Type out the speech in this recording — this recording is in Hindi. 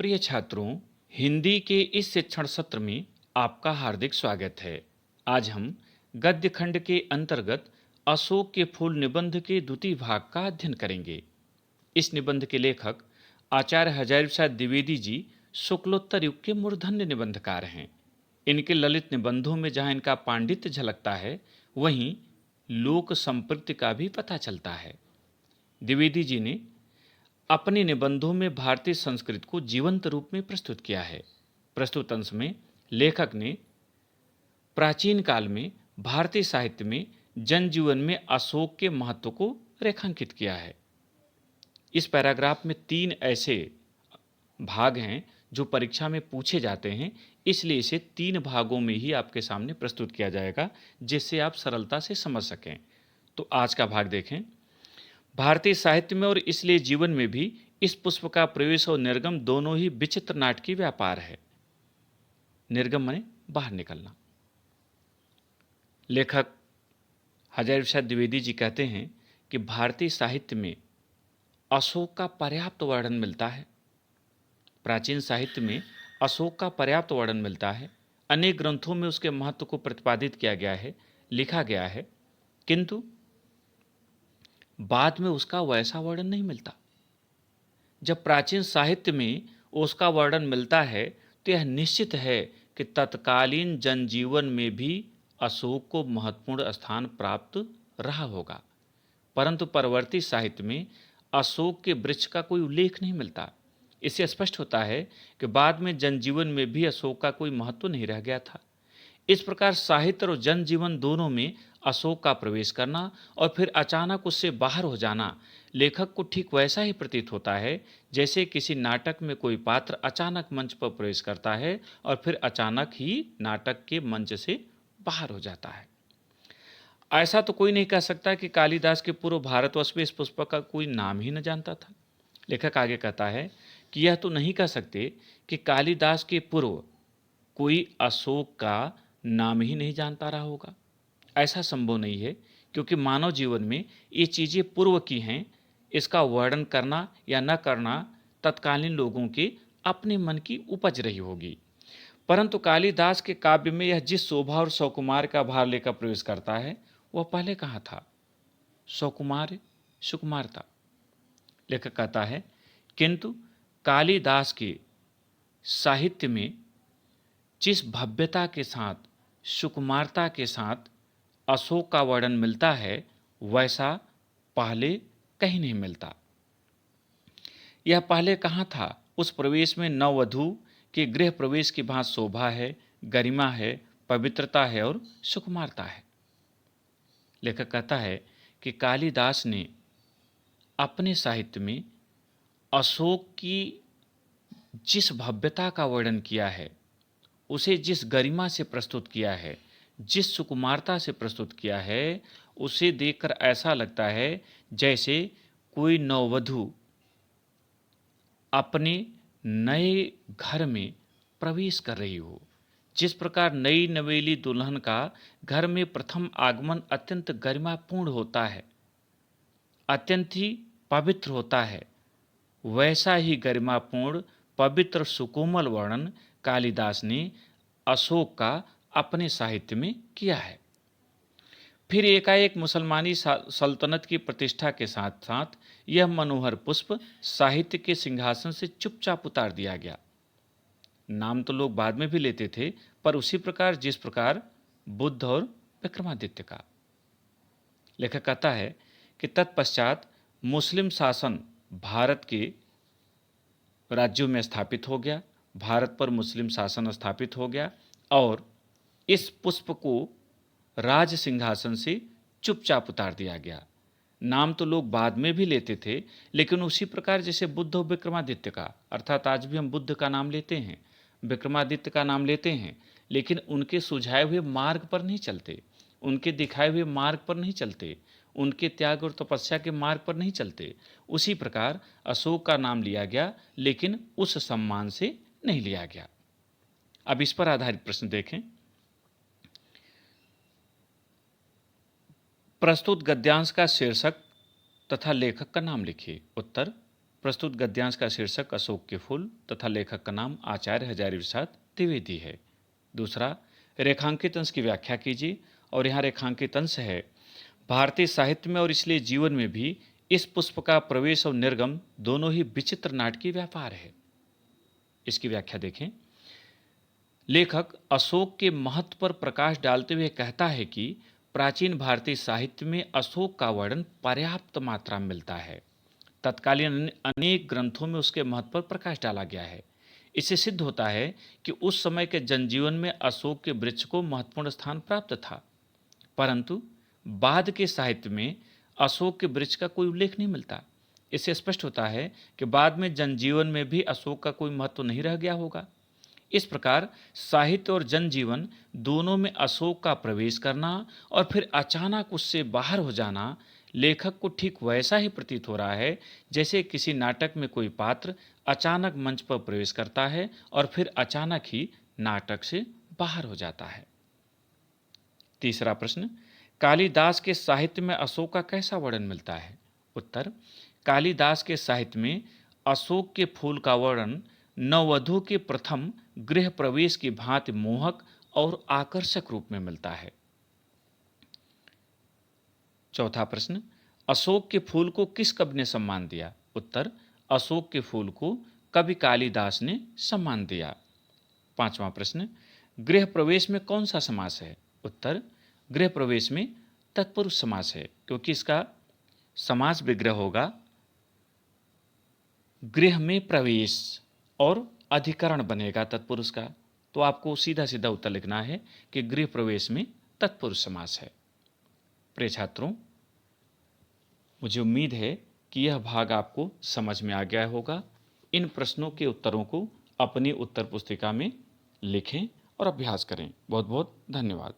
प्रिय छात्रों, हिंदी के इस शिक्षण सत्र में आपका हार्दिक स्वागत है। आज हम गद्य खंड के अंतर्गत अशोक के फूल निबंध के द्वितीय भाग का अध्ययन करेंगे। इस निबंध के लेखक आचार्य हजारी प्रसाद द्विवेदी जी शुक्लोत्तर युग के मूर्धन्य निबंधकार हैं। इनके ललित निबंधों में जहाँ इनका पांडित्य झलकता है, वहीं लोक संप्रति का भी पता चलता है। द्विवेदी जी ने अपने निबंधों में भारतीय संस्कृति को जीवंत रूप में प्रस्तुत किया है। प्रस्तुत अंश में लेखक ने प्राचीन काल में भारतीय साहित्य में जनजीवन में अशोक के महत्व को रेखांकित किया है। इस पैराग्राफ में 3 ऐसे भाग हैं जो परीक्षा में पूछे जाते हैं, इसलिए इसे 3 भागों में ही आपके सामने प्रस्तुत किया जाएगा, जिससे आप सरलता से समझ सकें। तो आज का भाग देखें। भारतीय साहित्य में और इसलिए जीवन में भी इस पुष्प का प्रवेश और निर्गम दोनों ही विचित्र नाटकीय व्यापार है। निर्गम माने बाहर निकलना। लेखक हजारी प्रसाद द्विवेदी जी कहते हैं कि भारतीय साहित्य में अशोक का पर्याप्त वर्णन मिलता है। प्राचीन साहित्य में अशोक का पर्याप्त वर्णन मिलता है। अनेक ग्रंथों में उसके महत्व को प्रतिपादित किया गया है, लिखा गया है, किंतु बाद में उसका वैसा वर्णन नहीं मिलता। जब प्राचीन साहित्य में उसका वर्णन मिलता है तो यह निश्चित है कि तत्कालीन जनजीवन में भी अशोक को महत्वपूर्ण स्थान प्राप्त रहा होगा, परंतु परवर्ती साहित्य में अशोक के वृक्ष का कोई उल्लेख नहीं मिलता। इससे स्पष्ट होता है कि बाद में जनजीवन में भी अशोक का कोई महत्व नहीं रह गया था। इस प्रकार साहित्य और जनजीवन दोनों में अशोक का प्रवेश करना और फिर अचानक उससे बाहर हो जाना लेखक को ठीक वैसा ही प्रतीत होता है जैसे किसी नाटक में कोई पात्र अचानक मंच पर प्रवेश करता है और फिर अचानक ही नाटक के मंच से बाहर हो जाता है। ऐसा तो कोई नहीं कह सकता कि कालिदास के पूर्व भारतवर्ष में इस पुष्प का कोई नाम ही न जानता था। लेखक आगे कहता है कि यह तो नहीं कह सकते कि कालिदास के पूर्व कोई अशोक का नाम ही नहीं जानता रहा होगा। ऐसा संभव नहीं है, क्योंकि मानव जीवन में ये चीज़ें पूर्व की हैं। इसका वर्णन करना या न करना तत्कालीन लोगों के अपने मन की उपज रही होगी। परंतु कालिदास के काव्य में यह जिस शोभा और सौकुमार का भार लेकर प्रवेश करता है, वह पहले कहाँ था? सौकुमार, सुकुमारता। लेखक कहता है, किंतु कालिदास के साहित्य में जिस भव्यता के साथ, सुकुमारता के साथ अशोक का वर्णन मिलता है, वैसा पहले कहीं नहीं मिलता। यह पहले कहाँ था? उस प्रवेश में नववधू के गृह प्रवेश की भांति शोभा है, गरिमा है, पवित्रता है और सुकुमारता है। लेखक कहता है कि कालिदास ने अपने साहित्य में अशोक की जिस भव्यता का वर्णन किया है, उसे जिस गरिमा से प्रस्तुत किया है, जिस सुकुमारता से प्रस्तुत किया है, उसे देखकर ऐसा लगता है जैसे कोई नववधू अपने नए घर में प्रवेश कर रही हो। जिस प्रकार नई नवेली दुल्हन का घर में प्रथम आगमन अत्यंत गरिमापूर्ण होता है, अत्यंत ही पवित्र होता है, वैसा ही गरिमापूर्ण पवित्र सुकोमल वर्णन कालिदास ने अशोक का अपने साहित्य में किया है। फिर एकाएक मुसलमानी सल्तनत की प्रतिष्ठा के साथ साथ यह मनोहर पुष्प साहित्य के सिंहासन से चुपचाप उतार दिया गया। नाम तो लोग बाद में भी लेते थे, पर उसी प्रकार जिस प्रकार बुद्ध और विक्रमादित्य का। लेखक कहता है कि तत्पश्चात मुस्लिम शासन भारत के राज्यों में स्थापित हो गया, भारत पर मुस्लिम शासन स्थापित हो गया और इस पुष्प को राज सिंहासन से चुपचाप उतार दिया गया। नाम तो लोग बाद में भी लेते थे, लेकिन उसी प्रकार जैसे बुद्ध और विक्रमादित्य का, अर्थात आज भी हम बुद्ध का नाम लेते हैं, विक्रमादित्य का नाम लेते हैं, लेकिन उनके सुझाए हुए मार्ग पर नहीं चलते, उनके दिखाए हुए मार्ग पर नहीं चलते, उनके त्याग और तपस्या के मार्ग पर नहीं चलते। उसी प्रकार अशोक का नाम लिया गया, लेकिन उस सम्मान से नहीं लिया गया। अब इस पर आधारित प्रश्न देखें। प्रस्तुत गद्यांश का शीर्षक तथा लेखक का नाम लिखिए। उत्तर, प्रस्तुत गद्यांश का शीर्षक अशोक के फूल तथा लेखक का नाम आचार्य हजारी प्रसाद द्विवेदी है। दूसरा, रेखांकित अंश की व्याख्या कीजिए। और यहाँ रेखांकित अंश है, भारतीय साहित्य में और इसलिए जीवन में भी इस पुष्प का प्रवेश और निर्गम दोनों ही विचित्र नाटकीय व्यापार है। इसकी व्याख्या देखें। लेखक अशोक के महत्व पर प्रकाश डालते हुए कहता है कि प्राचीन भारतीय साहित्य में अशोक का वर्णन पर्याप्त मात्रा में मिलता है। तत्कालीन अनेक ग्रंथों में उसके महत्व पर प्रकाश डाला गया है। इससे सिद्ध होता है कि उस समय के जनजीवन में अशोक के वृक्ष को महत्वपूर्ण स्थान प्राप्त था, परंतु बाद के साहित्य में अशोक के वृक्ष का कोई उल्लेख नहीं मिलता। इससे स्पष्ट होता है कि बाद में जनजीवन में भी अशोक का कोई महत्व नहीं रह गया होगा। इस प्रकार साहित्य और जनजीवन दोनों में अशोक का प्रवेश करना और फिर अचानक उससे बाहर हो जाना लेखक को ठीक वैसा ही प्रतीत हो रहा है जैसे किसी नाटक में कोई पात्र अचानक मंच पर प्रवेश करता है और फिर अचानक ही नाटक से बाहर हो जाता है। तीसरा प्रश्न, कालिदास के साहित्य में अशोक का कैसा वर्णन मिलता है? उत्तर, कालिदास के साहित्य में अशोक के फूल का वर्णन नववधू के प्रथम गृह प्रवेश की भांति मोहक और आकर्षक रूप में मिलता है। चौथा प्रश्न, अशोक के फूल को किस कवि ने सम्मान दिया? उत्तर, अशोक के फूल को कवि कालिदास ने सम्मान दिया। पांचवा प्रश्न, गृह प्रवेश में कौन सा समास है? उत्तर, गृह प्रवेश में तत्पुरुष समास है, क्योंकि इसका समास विग्रह होगा गृह में प्रवेश और अधिकरण बनेगा तत्पुरुष का। तो आपको सीधा सीधा उत्तर लिखना है कि गृह प्रवेश में तत्पुरुष समास है। प्रिय छात्रों, मुझे उम्मीद है कि यह भाग आपको समझ में आ गया होगा। इन प्रश्नों के उत्तरों को अपनी उत्तर पुस्तिका में लिखें और अभ्यास करें। बहुत बहुत धन्यवाद।